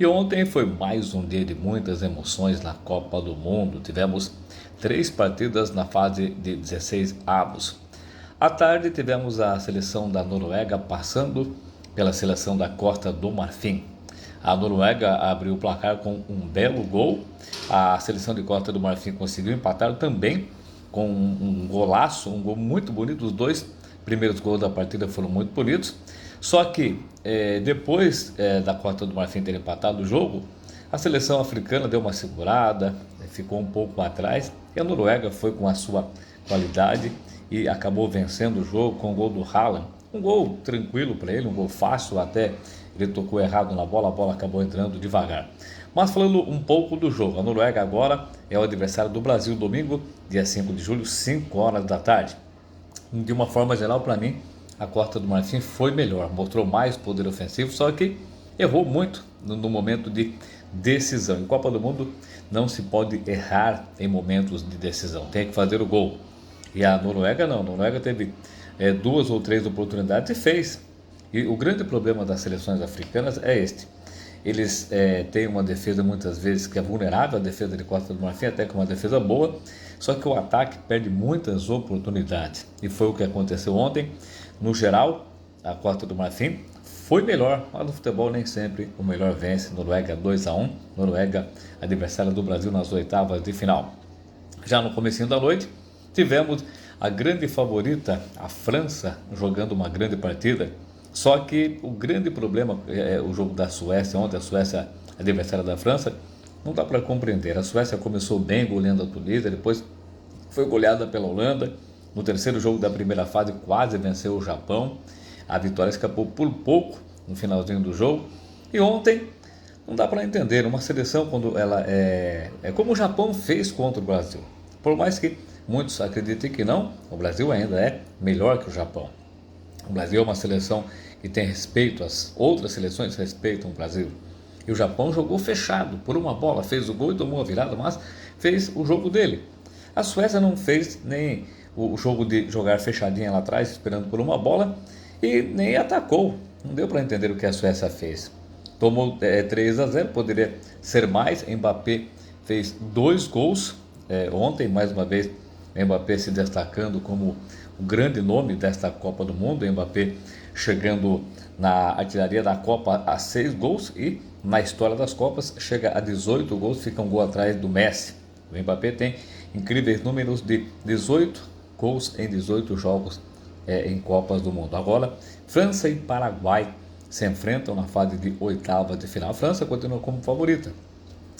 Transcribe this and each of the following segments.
E ontem foi mais um dia de muitas emoções na Copa do Mundo. Tivemos 3 partidas na fase de 16 avos. À tarde tivemos a seleção da Noruega passando pela seleção da Costa do Marfim. A Noruega abriu o placar com um belo gol. A seleção de Costa do Marfim conseguiu empatar também com um golaço, um gol muito bonito. Os dois primeiros gols da partida foram muito bonitos. Só que depois da Costa do Marfim ter empatado o jogo, a seleção africana deu uma segurada, ficou um pouco atrás, e a Noruega foi com a sua qualidade e acabou vencendo o jogo com o gol do Haaland. Um gol tranquilo para ele, um gol fácil, até ele tocou errado na bola, a bola acabou entrando devagar. Mas falando um pouco do jogo, a Noruega agora é o adversário do Brasil domingo, dia 5 de julho, 5 horas da tarde. De uma forma geral, para mim, a Costa do Marfim foi melhor, mostrou mais poder ofensivo, só que errou muito no momento de decisão. Em Copa do Mundo não se pode errar em momentos de decisão, tem que fazer o gol. E a Noruega não, a Noruega teve 2 ou 3 oportunidades e fez. E o grande problema das seleções africanas é este. Eles têm uma defesa muitas vezes que é vulnerável, a defesa de Costa do Marfim até que uma defesa boa, só que o ataque perde muitas oportunidades. E foi o que aconteceu ontem. No geral, a Costa do Marfim foi melhor, mas no futebol nem sempre o melhor vence. Noruega 2-1, Noruega adversária do Brasil nas oitavas de final. Já no comecinho da noite, tivemos a grande favorita, a França, jogando uma grande partida. Só que o grande problema é o jogo da Suécia, ontem a Suécia, adversária da França, não dá para compreender. A Suécia começou bem goleando a Tunísia, depois foi goleada pela Holanda. No terceiro jogo da primeira fase quase venceu o Japão. A vitória escapou por pouco no finalzinho do jogo. E ontem não dá para entender. Uma seleção quando ela é como o Japão fez contra o Brasil. Por mais que muitos acreditem que não, o Brasil ainda é melhor que o Japão. O Brasil é uma seleção que tem respeito, as outras seleções respeitam o Brasil. E o Japão jogou fechado, por uma bola, fez o gol e tomou a virada, mas fez o jogo dele. A Suécia não fez nem o jogo de jogar fechadinha lá atrás, esperando por uma bola, e nem atacou. Não deu para entender o que a Suécia fez. Tomou 3-0, poderia ser mais. Mbappé fez 2 gols ontem, mais uma vez, Mbappé se destacando como o grande nome desta Copa do Mundo. Mbappé chegando na artilharia da Copa a 6 gols e na história das Copas chega a 18 gols, fica um gol atrás do Messi. O Mbappé tem incríveis números de 18 gols em 18 jogos em Copas do Mundo. Agora, França e Paraguai se enfrentam na fase de oitavas de final. A França continua como favorita,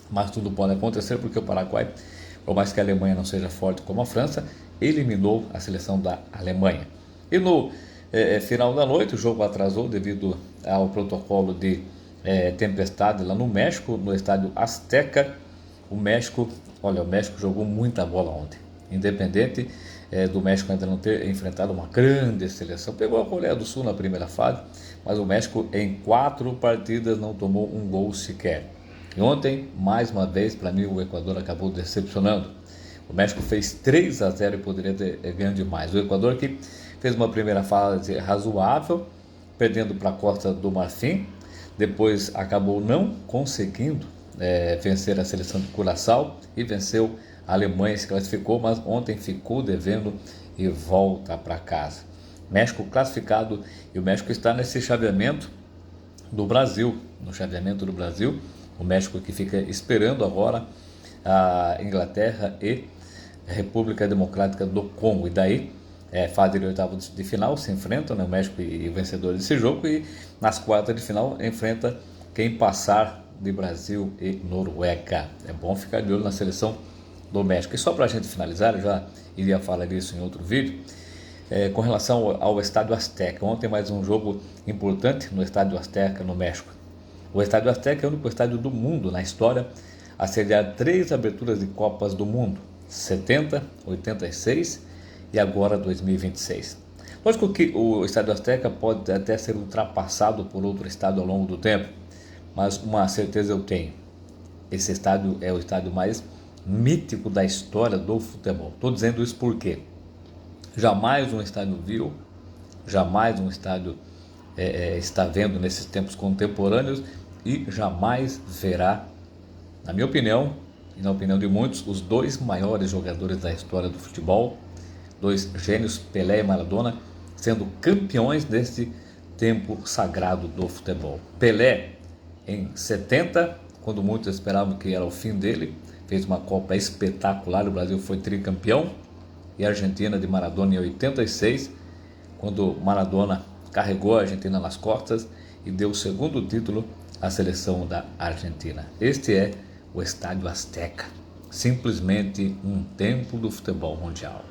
mas tudo pode acontecer porque o Paraguai, por mais que a Alemanha não seja forte como a França, eliminou a seleção da Alemanha. E no final da noite, o jogo atrasou devido ao protocolo de tempestade lá no México, no estádio Azteca. O México jogou muita bola ontem. Independente do México ainda não ter enfrentado uma grande seleção, pegou a Coreia do Sul na primeira fase, mas o México em 4 partidas não tomou um gol sequer. E ontem, mais uma vez, para mim, o Equador acabou decepcionando. O México fez 3-0 e poderia ter ganho demais. O Equador que fez uma primeira fase razoável, perdendo para a Costa do Marfim, depois acabou não conseguindo vencer a seleção de Curaçao e venceu a Alemanha, se classificou, mas ontem ficou devendo e volta para casa. México classificado, e o México está nesse chaveamento do Brasil, no chaveamento do Brasil, o México que fica esperando agora a Inglaterra e a República Democrática do Congo, e daí fase de oitavas de final se enfrentam, né, o México e o vencedor desse jogo, e nas quartas de final enfrenta quem passar de Brasil e Noruega. É bom ficar de olho na seleção do México. E só para a gente finalizar, eu já iria falar disso em outro vídeo, com relação ao Estádio Azteca. Ontem mais um jogo importante no Estádio Azteca, no México. O Estádio Azteca é o único estádio do mundo na história a sediar 3 aberturas de Copas do Mundo, 70, 86 e agora 2026. Lógico que o Estádio Azteca pode até ser ultrapassado por outro estádio ao longo do tempo, mas uma certeza eu tenho: esse estádio é o estádio mais mítico da história do futebol. Estou dizendo isso porque jamais um estádio viu, jamais um estádio está vendo nesses tempos contemporâneos e jamais verá, na minha opinião e na opinião de muitos, os dois maiores jogadores da história do futebol, dois gênios, Pelé e Maradona, sendo campeões deste tempo sagrado do futebol. Pelé, em 70, quando muitos esperavam que era o fim dele, fez uma Copa espetacular, o Brasil foi tricampeão, e a Argentina de Maradona em 86, quando Maradona carregou a Argentina nas costas e deu o segundo título à seleção da Argentina. Este é o Estádio Azteca, simplesmente um templo do futebol mundial.